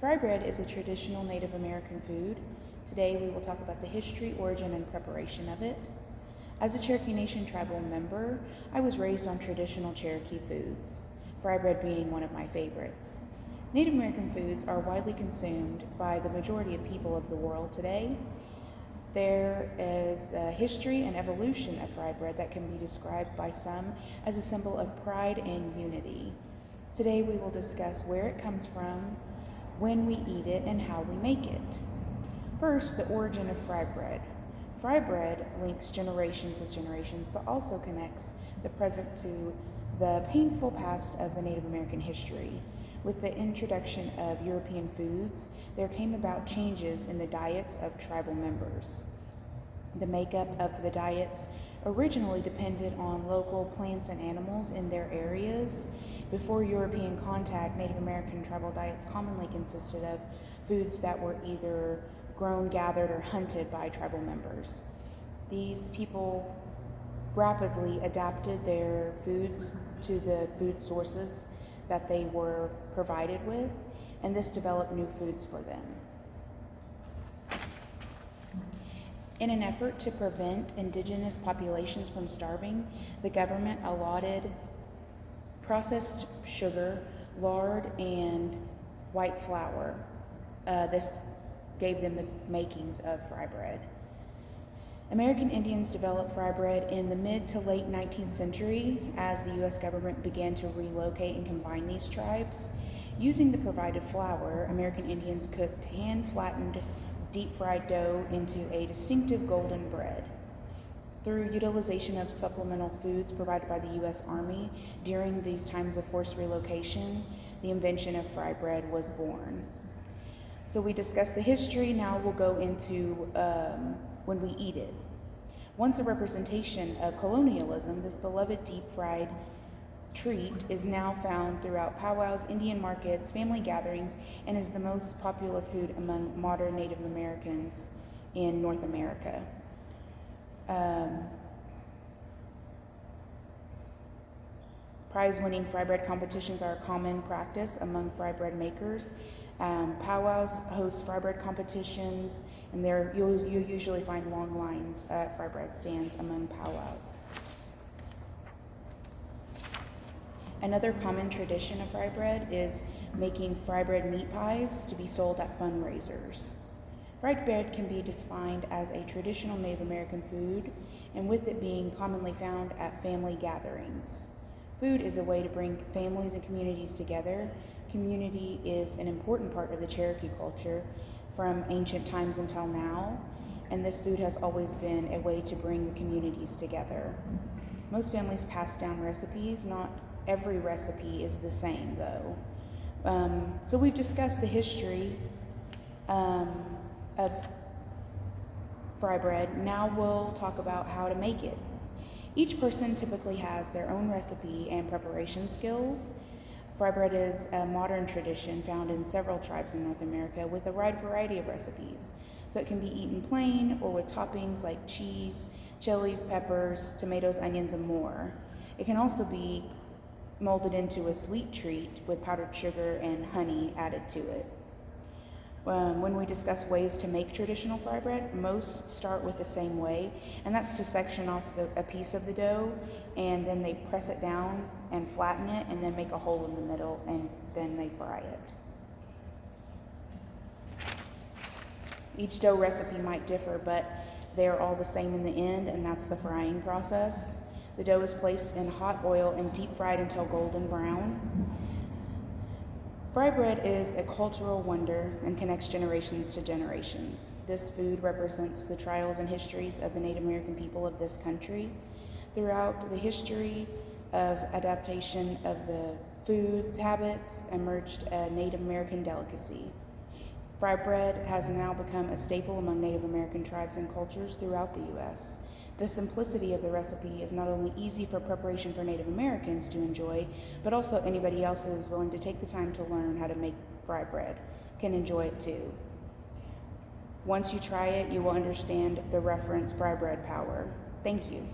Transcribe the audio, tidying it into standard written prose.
Fry bread is a traditional Native American food. Today we will talk about the history, origin, and preparation of it. As a Cherokee Nation tribal member, I was raised on traditional Cherokee foods, fry bread being one of my favorites. Native American foods are widely consumed by the majority of people of the world today. There is a history and evolution of fry bread that can be described by some as a symbol of pride and unity. Today we will discuss where it comes from, when we eat it, and how we make it. First, the origin of fry bread. Fry bread links generations with generations, but also connects the present to the painful past of the Native American history. With the introduction of European foods, there came about changes in the diets of tribal members. The makeup of the diets originally depended on local plants and animals in their areas. Before European contact, Native American tribal diets commonly consisted of foods that were either grown, gathered, or hunted by tribal members. These people rapidly adapted their foods to the food sources that they were provided with, and this developed new foods for them. In an effort to prevent indigenous populations from starving, the government allotted processed sugar, lard, and white flour. This gave them the makings of fry bread. American Indians developed fry bread in the mid to late 19th century as the U.S. government began to relocate and combine these tribes. Using the provided flour, American Indians cooked hand-flattened, deep-fried dough into a distinctive golden bread. Through utilization of supplemental foods provided by the U.S. Army during these times of forced relocation, the invention of fry bread was born. So we discussed the history, now we'll go into when we eat it. Once a representation of colonialism, this beloved deep-fried treat is now found throughout powwows, Indian markets, family gatherings, and is the most popular food among modern Native Americans in North America. Prize-winning fry bread competitions are a common practice among fry bread makers. Powwows host fry bread competitions, and you'll usually find long lines at fry bread stands among powwows. Another common tradition of fry bread is making fry bread meat pies to be sold at fundraisers. Fried bread can be defined as a traditional Native American food, and with it being commonly found at family gatherings. Food is a way to bring families and communities together. Community is an important part of the Cherokee culture from ancient times until now, and this food has always been a way to bring the communities together. Most families pass down recipes. Not every recipe is the same, though. So we've discussed the history of fry bread. Now we'll talk about how to make it. Each person typically has their own recipe and preparation skills. Fry bread is a modern tradition found in several tribes in North America with a wide variety of recipes. So it can be eaten plain or with toppings like cheese, chilies, peppers, tomatoes, onions, and more. It can also be molded into a sweet treat with powdered sugar and honey added to it. When we discuss ways to make traditional fry bread, most start with the same way, and that's to section off a piece of the dough, and then they press it down and flatten it, and then make a hole in the middle, and then they fry it. Each dough recipe might differ, but they're all the same in the end, and that's the frying process. The dough is placed in hot oil and deep fried until golden brown. Fry bread is a cultural wonder and connects generations to generations. This food represents the trials and histories of the Native American people of this country. Throughout the history of adaptation of the food habits emerged a Native American delicacy. Fry bread has now become a staple among Native American tribes and cultures throughout the U.S. The simplicity of the recipe is not only easy for preparation for Native Americans to enjoy, but also anybody else who is willing to take the time to learn how to make fry bread can enjoy it too. Once you try it, you will understand the reference fry bread power. Thank you.